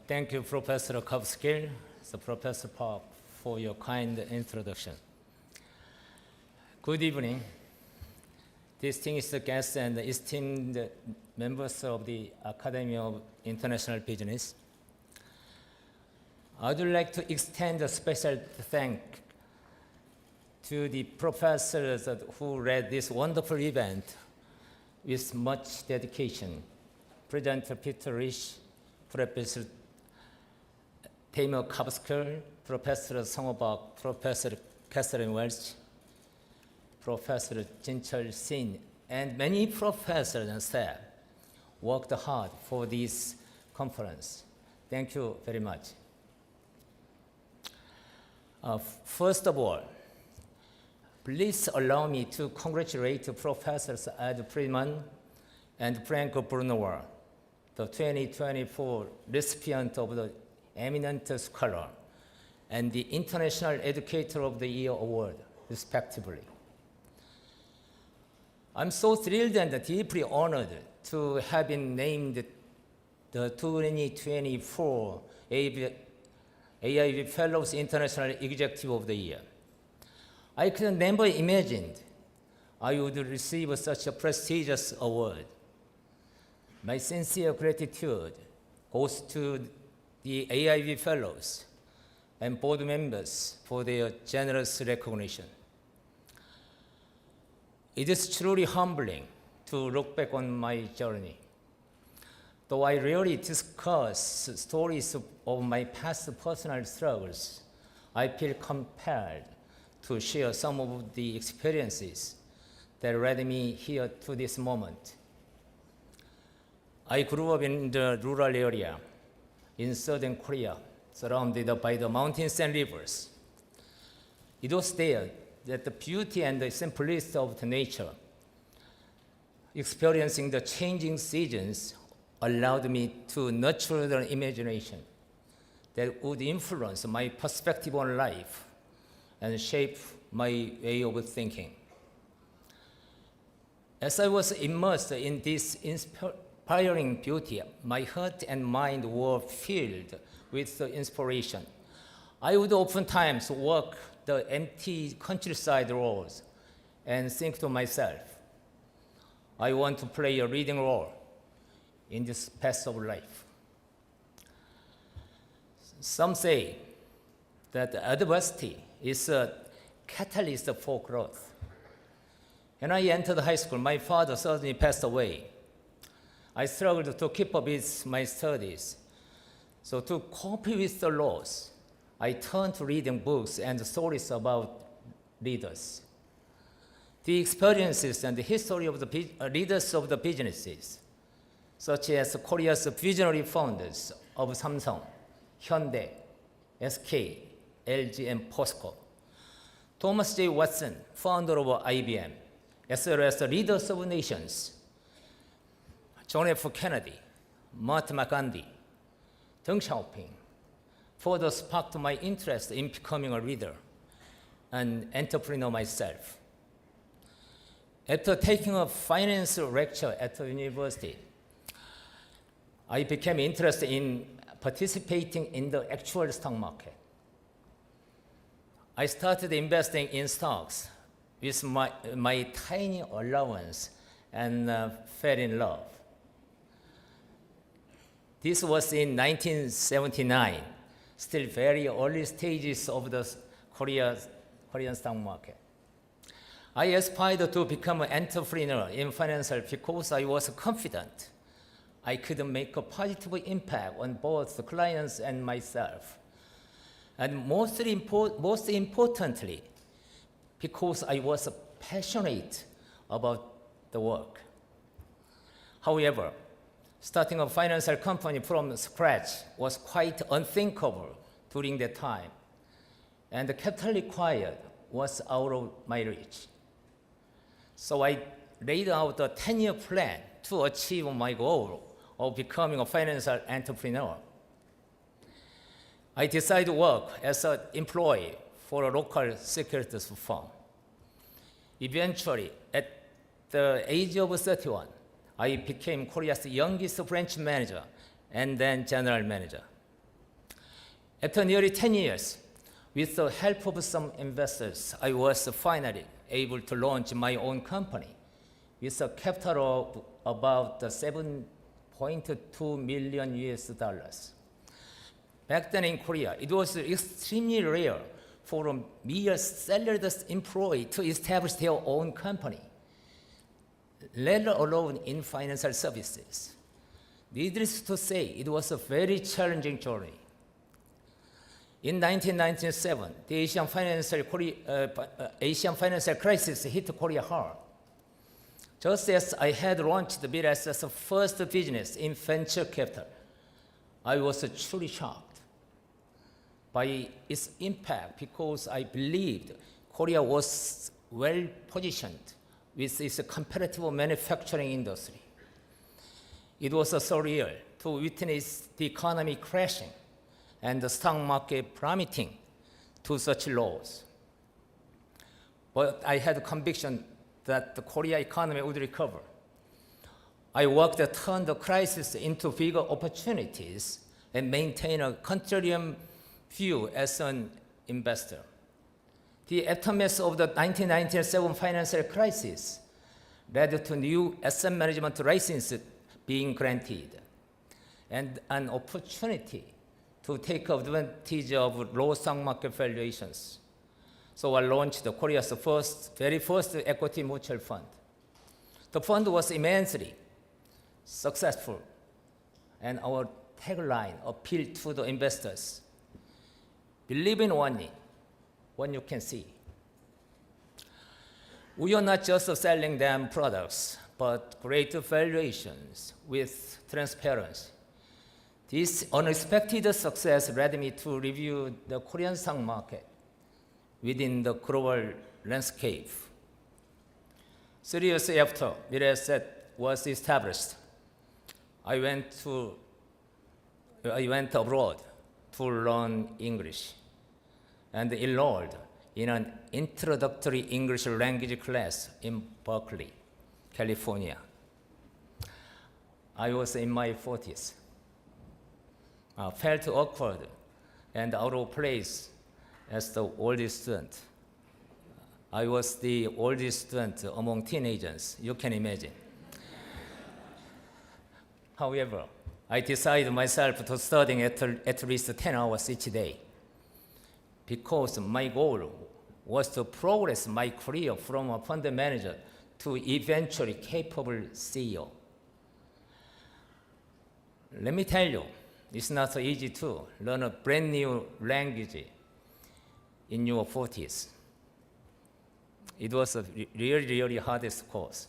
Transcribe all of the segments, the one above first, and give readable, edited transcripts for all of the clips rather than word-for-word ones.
Thank you, Professor Kovskill, Professor Park, for your kind introduction. Good evening, distinguished guests and esteemed members of the Academy of International Business. I would like to extend a special thanks to the professors who led this wonderful event with much dedication. Presenter Peter Rich, Professor Tamer Kovskill, Professor Song Bak, Professor Catherine Welch, Professor Jinchul Sin, and many professors and staff worked hard for this conference. Thank you very much. First of all, please allow me to congratulate Professors Ed Friedman and Frank Brunauer, the 2024 recipient of the Eminent Scholar and the International Educator of the Year Award, respectively. I'm so thrilled and deeply honored to have been named the 2024 AIB Fellows International Executive of the Year. I could never imagine I would receive such a prestigious award. My sincere gratitude goes to the AIB Fellows and board members for their generous recognition. It is truly humbling to look back on my journey. Though I rarely discuss stories of my past personal struggles, I feel compelled to share some of the experiences that led me here to this moment. I grew up in the rural area in southern Korea, surrounded by the mountains and rivers. It was there that the beauty and the simplicity of the nature, experiencing the changing seasons, allowed me to nurture the imagination that would influence my perspective on life and shape my way of thinking. As I was immersed in this inspiring beauty, my heart and mind were filled with inspiration. I would oftentimes walk the empty countryside roads and think to myself, I want to play a leading role in this path of life. Some say that adversity is a catalyst for growth. When I entered high school, my father suddenly passed away. I struggled to keep up with my studies. So to cope with the loss, I turned to reading books and stories about leaders. The experiences and the history of the leaders of the businesses, such as Korea's visionary founders of Samsung, Hyundai, SK, LG, and POSCO, Thomas J. Watson, founder of IBM, as well as the leaders of nations, John F. Kennedy, Mahatma Gandhi, Deng Xiaoping, further sparked my interest in becoming a leader and entrepreneur myself. After taking a finance lecture at the university, I became interested in participating in the actual stock market. I started investing in stocks with my tiny allowance and fell in love. This was in 1979, still very early stages of the Korean stock market. I aspired to become an entrepreneur in financial because I was confident I could make a positive impact on both the clients and myself. And most importantly, because I was passionate about the work. However, starting a financial company from scratch was quite unthinkable during that time, and the capital required was out of my reach. So I laid out a 10-year plan to achieve my goal of becoming a financial entrepreneur. I decided to work as an employee for a local securities firm. Eventually, at the age of 31, I became Korea's youngest branch manager and then general manager. After nearly 10 years, with the help of some investors, I was finally able to launch my own company with a capital of about 7.2 million US dollars. Back then in Korea, it was extremely rare for a mere salaried employee to establish their own company, let alone in financial services. Needless to say, it was a very challenging journey. In 1997, the Asian financial crisis hit Korea hard. Just as I had launched Mirae as the first business in venture capital, I was truly shocked by its impact because I believed Korea was well positioned with its competitive manufacturing industry. It was surreal to witness the economy crashing and the stock market plummeting to such lows. But I had conviction that the Korea economy would recover. I worked to turn the crisis into bigger opportunities and maintain a contrarian view as an investor. The aftermath of the 1997 financial crisis led to new asset management licenses being granted and an opportunity to take advantage of low stock market valuations. So I launched Korea's very first equity mutual fund. The fund was immensely successful, and our tagline appealed to the investors: believe in what you can see. We are not just selling them products, but great valuations with transparency. This unexpected success led me to review the Korean stock market within the global landscape. 3 years after Mirae was established, I went abroad to learn English and enrolled in an introductory English language class in Berkeley, California. I was in my 40s. Felt awkward and out of place as the oldest student. I was the oldest student among teenagers, you can imagine. However, I decided myself to study at least 10 hours each day because my goal was to progress my career from a fund manager to eventually capable CEO. Let me tell you, it's not so easy to learn a brand new language in your 40s. It was a really hardest course.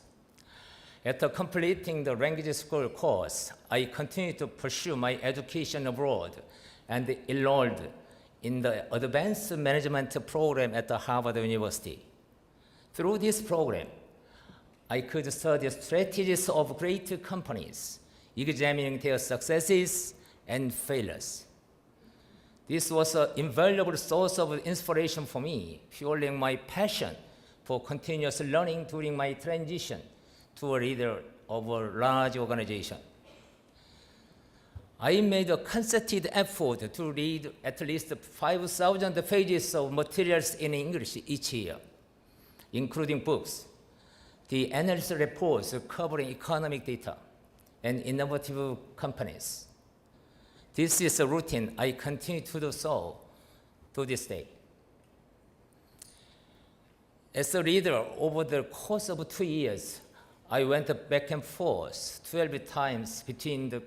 After completing the language school course, I continued to pursue my education abroad and enrolled in the advanced management program at the Harvard University. Through this program, I could study strategies of great companies, examining their successes and failures. This was an invaluable source of inspiration for me, fueling my passion for continuous learning during my transition to a leader of a large organization. I made a concerted effort to read at least 5,000 pages of materials in English each year, including books, the analyst reports covering economic data, and innovative companies. This is a routine I continue to do so to this day. As a leader, over the course of 2 years, I went back and forth 12 times between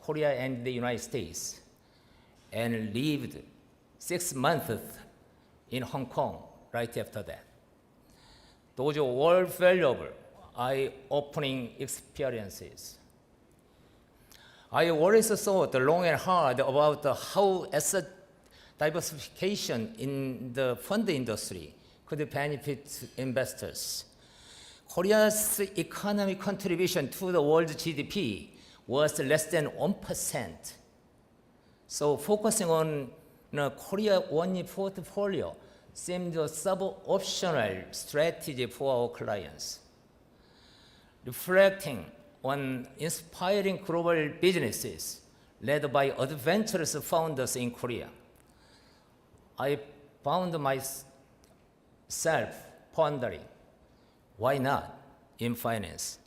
Korea and the United States and lived 6 months in Hong Kong right after that. Those were valuable, eye-opening experiences. I always thought long and hard about how asset diversification in the fund industry could benefit investors. Korea's economic contribution to the world GDP was less than 1%. So focusing on Korea One portfolio seemed a sub-optional strategy for our clients. Reflecting on inspiring global businesses led by adventurous founders in Korea. I found myself pondering, why not in finance?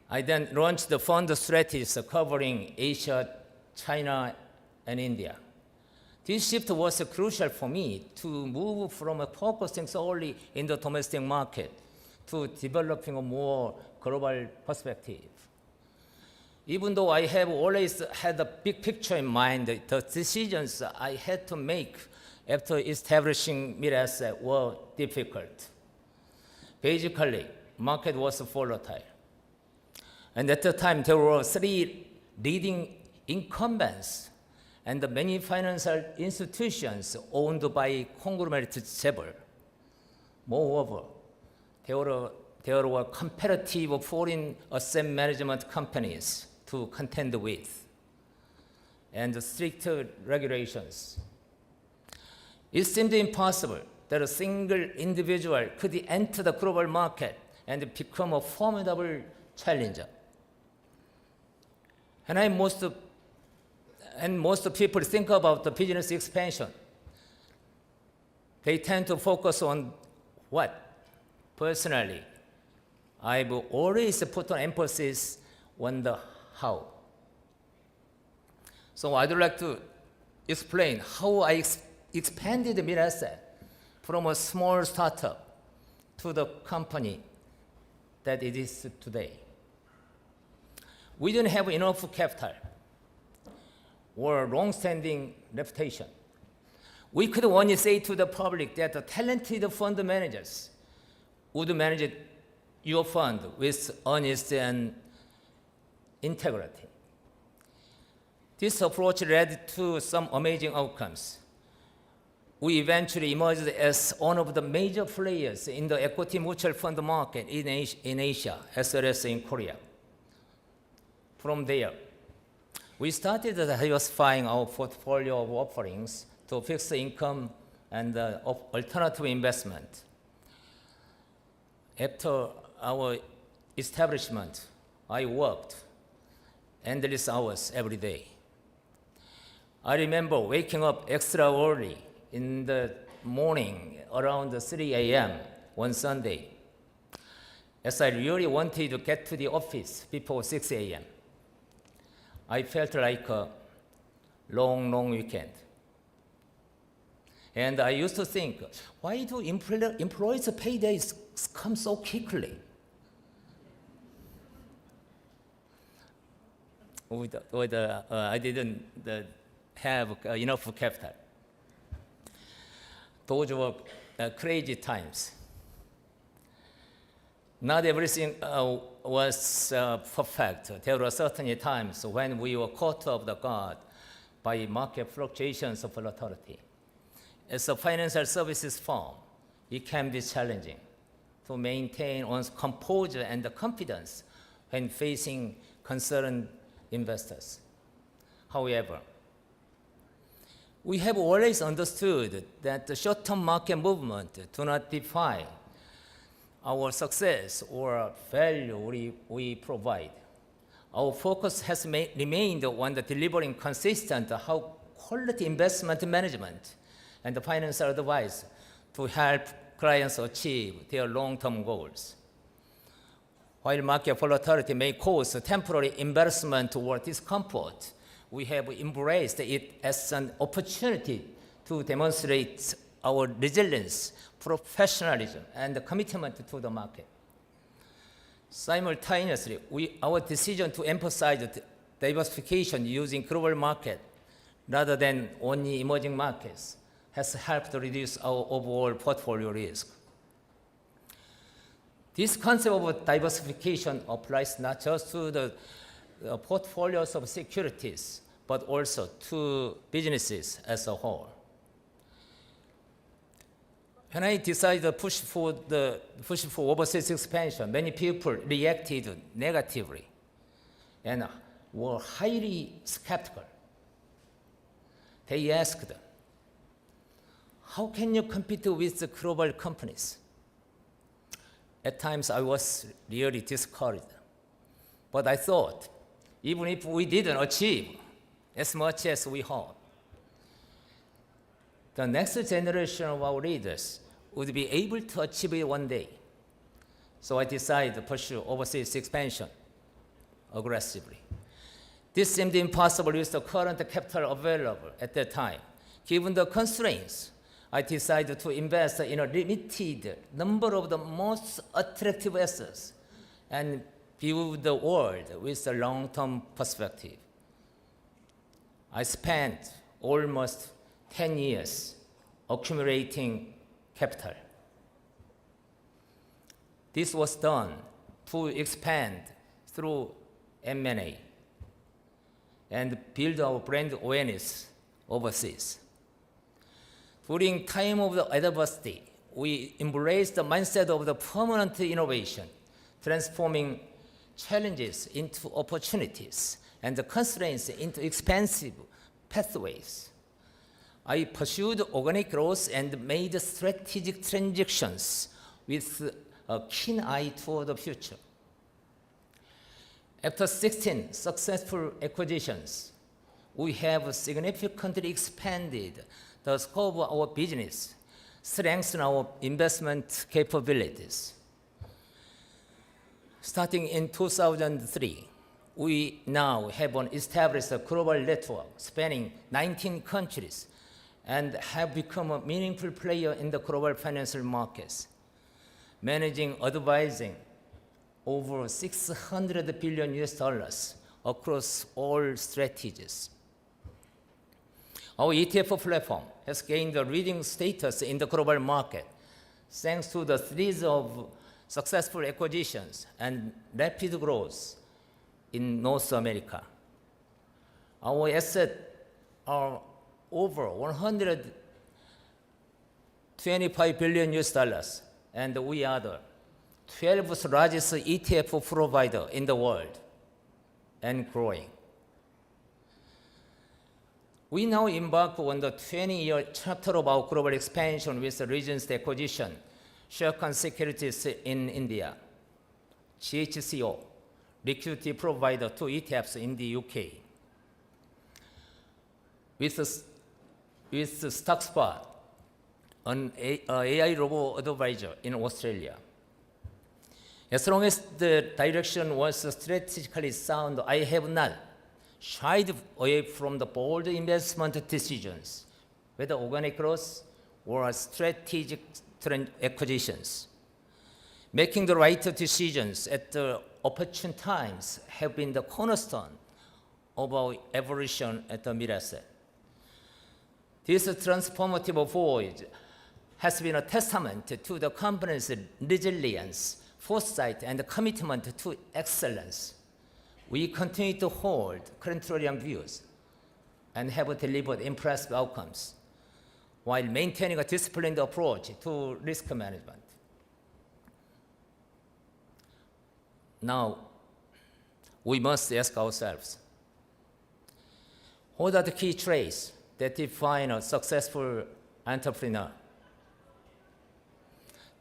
I then launched the fund strategies covering Asia, China, and India. This shift was crucial for me to move from focusing solely in the domestic market to developing a more global perspective. Even though I have always had a big picture in mind, the decisions I had to make after establishing Mirae were difficult. Basically, market was volatile. And at the time, there were 3 leading incumbents and many financial institutions owned by conglomerate 재벌. Moreover, there were competitive foreign asset management companies to contend with, and strict regulations. It seemed impossible that a single individual could enter the global market and become a formidable challenger. And most people think about the business expansion. They tend to focus on what? Personally, I've always put an emphasis on the how. So I'd like to explain how I expanded Mirae from a small startup to the company that it is today. We didn't have enough capital or a long-standing reputation. We could only say to the public that the talented fund managers would manage your fund with honesty and integrity. This approach led to some amazing outcomes. We eventually emerged as one of the major players in the equity mutual fund market in Asia, as well as in Korea. From there, we started diversifying our portfolio of offerings to fixed income and alternative investment. After our establishment, I worked endless hours every day. I remember waking up extra early in the morning around 3 a.m. one Sunday, as I really wanted to get to the office before 6 a.m. I felt like a long weekend. And I used to think, why do employees' paydays come so quickly? I didn't have enough capital. Those were crazy times. Not everything was perfect. There were certainly times when we were caught off the guard by market fluctuations of volatility. As a financial services firm, it can be challenging to maintain one's composure and confidence when facing concerned investors. However, we have always understood that the short-term market movement do not define our success or value we provide. Our focus has remained on the delivering consistent, high-quality investment management and financial advice to help clients achieve their long-term goals. While market volatility may cause temporary embarrassment or discomfort, we have embraced it as an opportunity to demonstrate our resilience, professionalism, and commitment to the market. Simultaneously, our decision to emphasize diversification using global market rather than only emerging markets has helped reduce our overall portfolio risk. This concept of diversification applies not just to the portfolios of securities, but also to businesses as a whole. When I decided to push for overseas expansion, many people reacted negatively and were highly skeptical. They asked, how can you compete with the global companies? At times I was really discouraged, but I thought, even if we didn't achieve as much as we hoped. The next generation of our leaders would be able to achieve it one day. So I decided to pursue overseas expansion aggressively. This seemed impossible with the current capital available at that time. Given the constraints, I decided to invest in a limited number of the most attractive assets and view the world with a long-term perspective. I spent almost 10 years accumulating capital. This was done to expand through M&A and build our brand awareness overseas. During time of the adversity, we embraced the mindset of the permanent innovation, transforming challenges into opportunities and the constraints into expansive pathways. I pursued organic growth and made strategic transactions with a keen eye toward the future. After 16 successful acquisitions, we have significantly expanded the scope of our business, strengthened our investment capabilities. Starting in 2003, we now have established a global network spanning 19 countries and have become a meaningful player in the global financial markets, managing, advising over $600 billion across all strategies. Our ETF platform has gained a leading status in the global market thanks to the series of successful acquisitions and rapid growth in North America. Our assets are over $125 billion, and we are the 12th largest ETF provider in the world and growing. We now embark on the 20-year chapter of our global expansion with the recent acquisition, Hyeon Securities in India, GHCO, liquidity provider to ETFs in the UK, with StockSpot, an AI robo advisor in Australia. As long as the direction was strategically sound, I have not shied away from the bold investment decisions, whether organic growth or strategic acquisitions. Making the right decisions at the opportune times have been the cornerstone of our evolution at the Mirae. This transformative voyage has been a testament to the company's resilience, foresight, and commitment to excellence. We continue to hold contrarian views and have delivered impressive outcomes while maintaining a disciplined approach to risk management. Now, we must ask ourselves, what are the key traits that define a successful entrepreneur?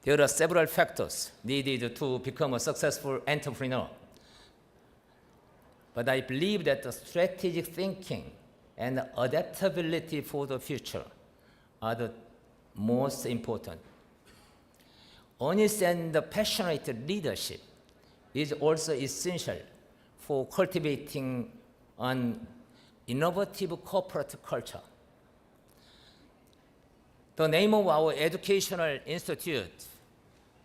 There are several factors needed to become a successful entrepreneur. But I believe that the strategic thinking and adaptability for the future are the most important. Honest and passionate leadership is also essential for cultivating an innovative corporate culture. The name of our educational institute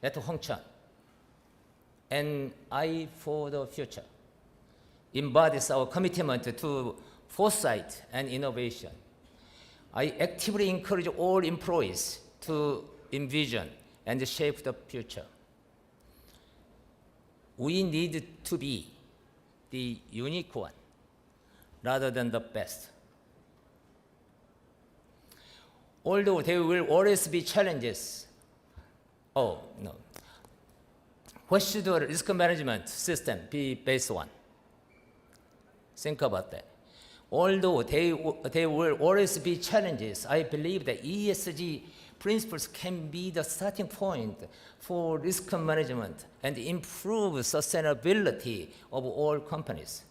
at Hongcheon, An Eye for the Future, embodies our commitment to foresight and innovation. I actively encourage all employees to envision and shape the future. We need to be the unique one rather than the best. Although there will always be challenges, what should the risk management system be based on? Think about that. Although there will always be challenges, I believe that ESG principles can be the starting point for risk management and improve sustainability of all companies.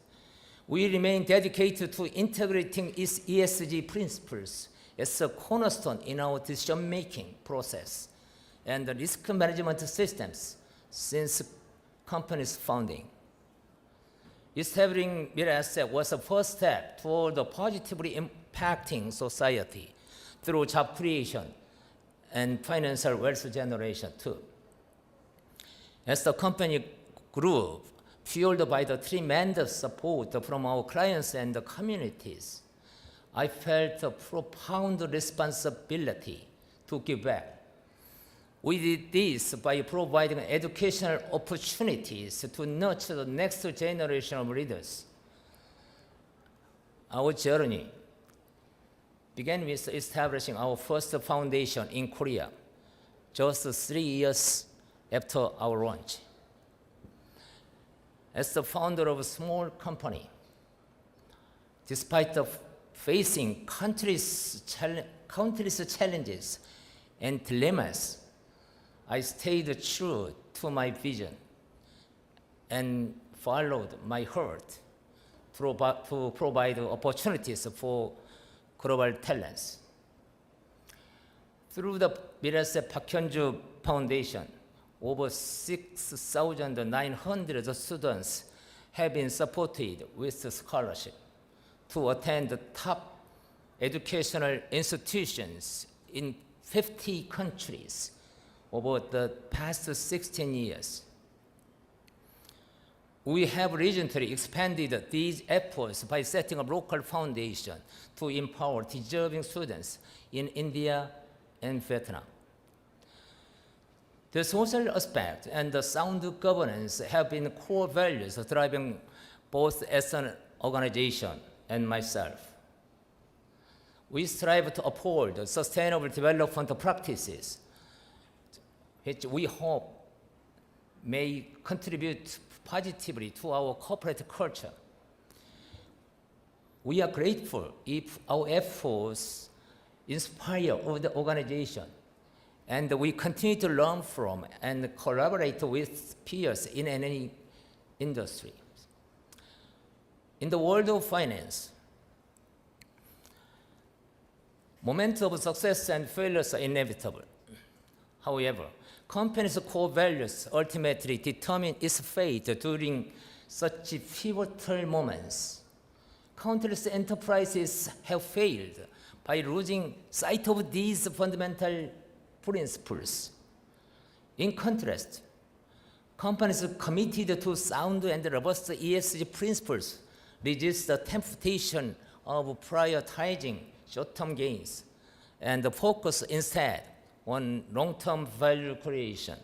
We remain dedicated to integrating its ESG principles as a cornerstone in our decision-making process and the risk management systems since company's founding. Establishing Mirae was the first step toward positively impacting society through job creation and financial wealth generation too. As the company grew, fueled by the tremendous support from our clients and the communities, I felt a profound responsibility to give back. We did this by providing educational opportunities to nurture the next generation of leaders. Our journey began with establishing our first foundation in Korea, just 3 years after our launch. As the founder of a small company, despite facing countless challenges and dilemmas, I stayed true to my vision and followed my heart to provide opportunities for global talents. Through the Mirae Hyeon Joo Foundation, over 6,900 students have been supported with a scholarship to attend the top educational institutions in 50 countries over the past 16 years. We have recently expanded these efforts by setting up local foundation to empower deserving students in India and Vietnam. The social aspect and the sound governance have been core values driving both as an organization and myself. We strive to uphold sustainable development practices, which we hope may contribute positively to our corporate culture. We are grateful if our efforts inspire the organization, and we continue to learn from and collaborate with peers in any industry. In the world of finance, moments of success and failures are inevitable. However, companies' core values ultimately determine its fate during such pivotal moments. Countless enterprises have failed by losing sight of these fundamental principles. In contrast, companies committed to sound and robust ESG principles resist the temptation of prioritizing short-term gains and focus instead on long-term value creation.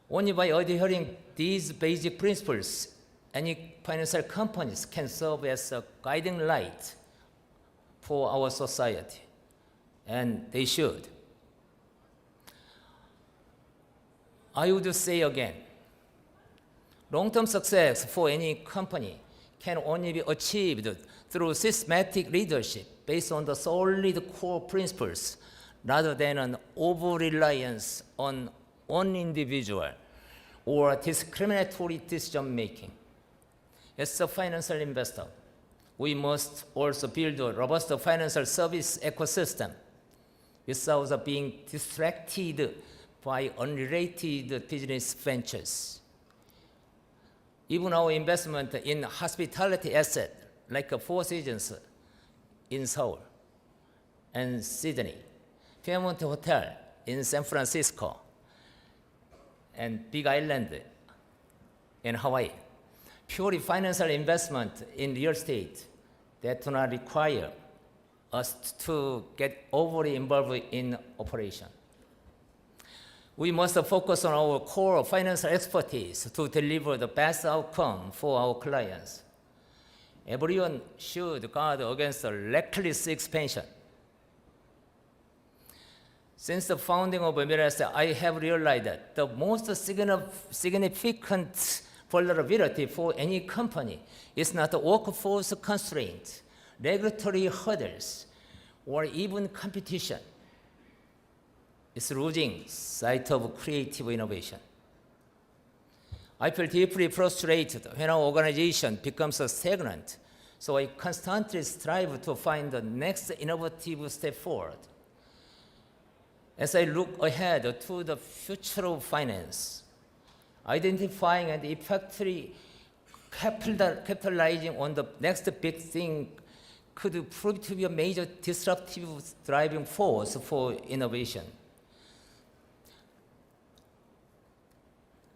Only by adhering these basic principles, any financial companies can serve as a guiding light for our society, and they should. I would say again, long-term success for any company can only be achieved through systematic leadership based on the solid core principles rather than an over-reliance on one individual or discriminatory decision-making. As a financial investor, we must also build a robust financial service ecosystem without being distracted by unrelated business ventures. Even our investment in hospitality assets like Four Seasons in Seoul and Sydney, Fairmont Hotel in San Francisco, and Big Island in Hawaii, purely financial investment in real estate that do not require us to get overly involved in operation. We must focus on our core financial expertise to deliver the best outcome for our clients. Everyone should guard against reckless expansion. Since the founding of Mirae, I have realized that the most significant vulnerability for any company is not workforce constraints, regulatory hurdles, or even competition. It's losing sight of creative innovation. I feel deeply frustrated when our organization becomes stagnant, so I constantly strive to find the next innovative step forward. As I look ahead to the future of finance, identifying and effectively capitalizing on the next big thing could prove to be a major disruptive driving force for innovation.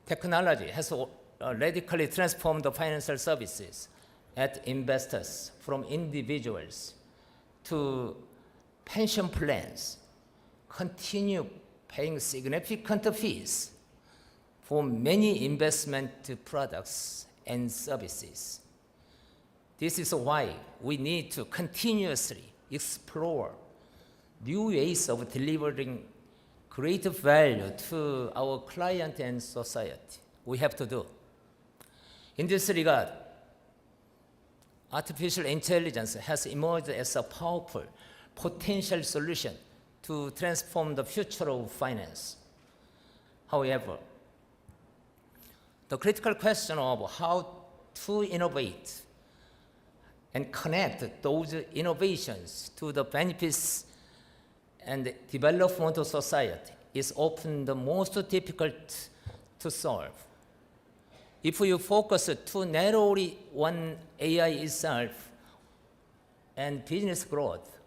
Technology has radically transformed the financial services at investors, from individuals to pension plans, continue paying significant fees for many investment products and services. This is why we need to continuously explore new ways of delivering great value to our client and society. We have to do. In this regard, artificial intelligence has emerged as a powerful potential solution to transform the future of finance. However, the critical question of how to innovate and connect those innovations to the benefits and development of society is often the most difficult to solve. If you focus too narrowly on AI itself and business growth,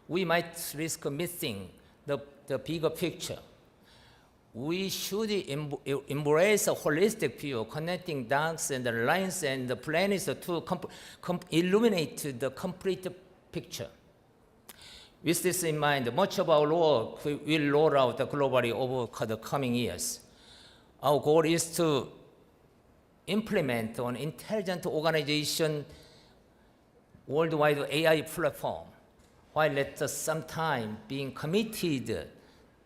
we might risk missing the bigger picture. We should embrace a holistic view, connecting dots and the lines and the planets to illuminate the complete picture. With this in mind, much of our work will roll out globally over the coming years. Our goal is to implement an intelligent organization worldwide AI platform, while at the same time being committed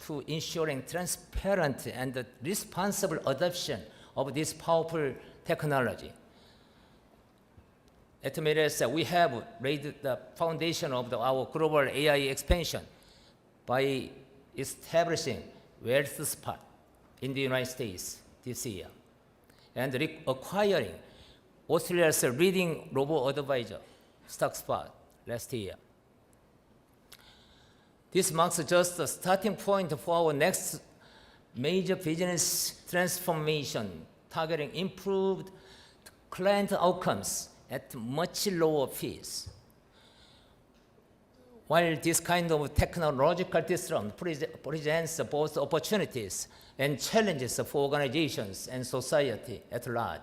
to ensuring transparent and responsible adoption of this powerful technology. At Mirae, we have laid the foundation of our global AI expansion by establishing Wealth Spot in the United States this year and acquiring Australia's leading robo-advisor, StockSpot, last year. This marks just the starting point for our next major business transformation, targeting improved client outcomes at much lower fees. While this kind of technological disruption presents both opportunities and challenges for organizations and society at large,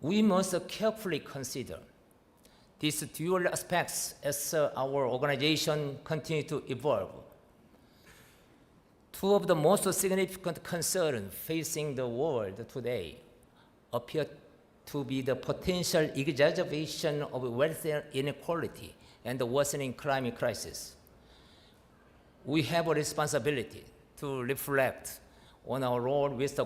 we must carefully consider these dual aspects as our organization continues to evolve. Two of the most significant concerns facing the world today appear to be the potential exacerbation of wealth inequality and the worsening climate crisis. We have a responsibility to reflect on our role with the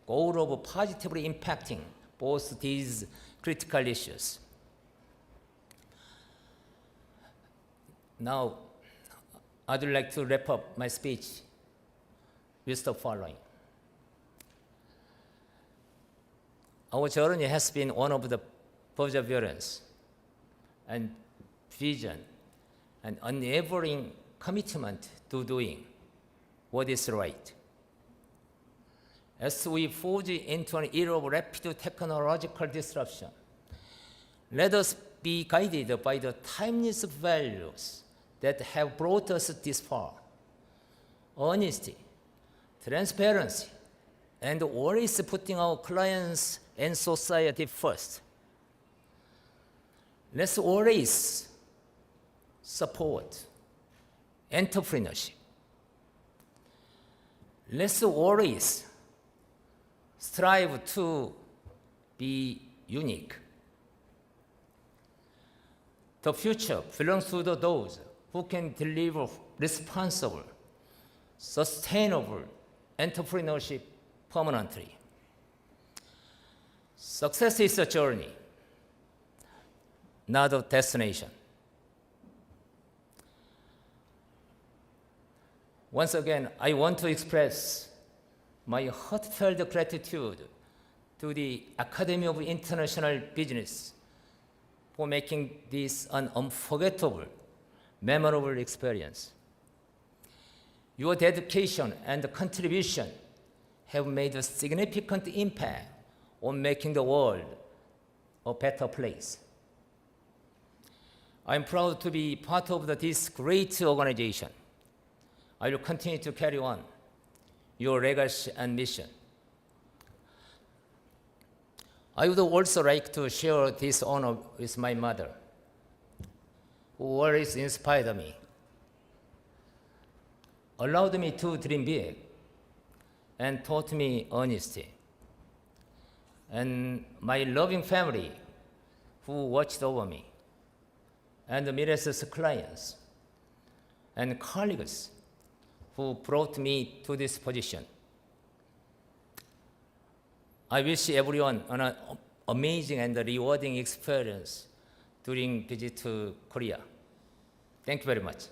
goal of positively impacting both these critical issues. Now, I'd like to wrap up my speech with the following. Our journey has been one of the perseverance and vision and unwavering commitment to doing what is right. As we forge into an era of rapid technological disruption, let us be guided by the timeless values that have brought us this far: honesty, transparency, and always putting our clients and society first. Let's always support entrepreneurship. Let's always strive to be unique. The future belongs to those who can deliver responsible, sustainable entrepreneurship permanently. Success is a journey, not a destination. Once again, I want to express my heartfelt gratitude to the Academy of International Business for making this an unforgettable, memorable experience. Your dedication and contribution have made a significant impact on making the world a better place. I'm proud to be part of this great organization. I will continue to carry on your legacy and mission. I would also like to share this honor with my mother, who always inspired me, allowed me to dream big, and taught me honesty. And my loving family, who watched over me, and Mirae's clients, and colleagues who brought me to this position. I wish everyone an amazing and rewarding experience during visit to Korea. Thank you very much.